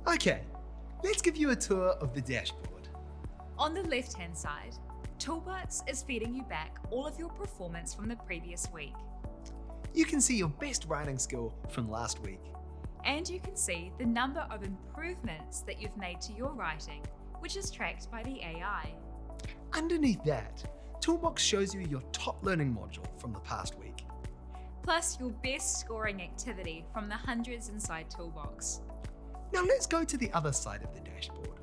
Okay, let's give you a tour of the dashboard. On the left-hand side, Toolbox is feeding you back all of your performance from the previous week. You can see your best writing skill from last week. And you can see the number of improvements that you've made to your writing, which is tracked by the AI. Underneath that, Toolbox shows you your top learning module from the past week. Plus your best scoring activity from the hundreds inside Toolbox. Now let's go to the other side of the dashboard.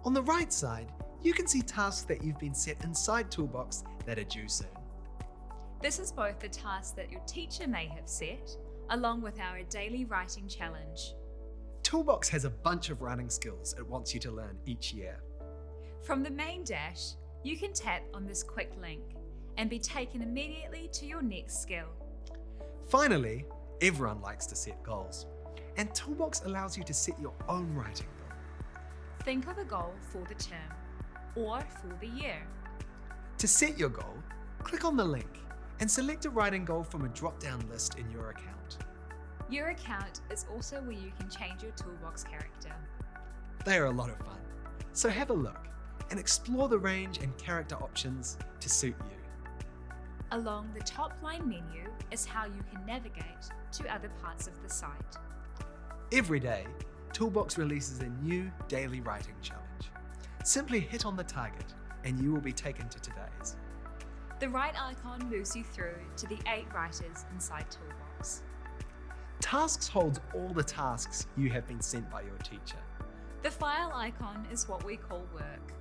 On the right side, you can see tasks that you've been set inside Toolbox that are due soon. This is both the tasks that your teacher may have set, along with our daily writing challenge. Toolbox has a bunch of writing skills it wants you to learn each year. From the main dash, you can tap on this quick link and be taken immediately to your next skill. Finally, everyone likes to set goals, and Toolbox allows you to set your own writing goal. Think of a goal for the term or for the year. To set your goal, click on the link and select a writing goal from a drop-down list in your account. Your account is also where you can change your Toolbox character. They are a lot of fun, so have a look and explore the range and character options to suit you. Along the top line menu is how you can navigate to other parts of the site. Every day, Toolbox releases a new daily writing challenge. Simply hit on the target and you will be taken to today's. The right icon moves you through to the 8 writers inside Toolbox. Tasks holds all the tasks you have been sent by your teacher. The file icon is what we call work.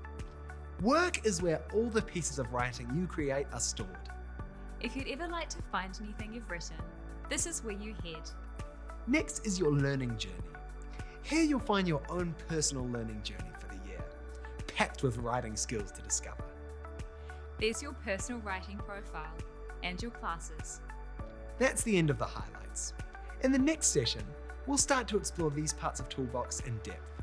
Work is where all the pieces of writing you create are stored. If you'd ever like to find anything you've written, this is where you head. Next is your learning journey. Here you'll find your own personal learning journey for the year, packed with writing skills to discover. There's your personal writing profile and your classes. That's the end of the highlights. In the next session, we'll start to explore these parts of Toolbox in depth.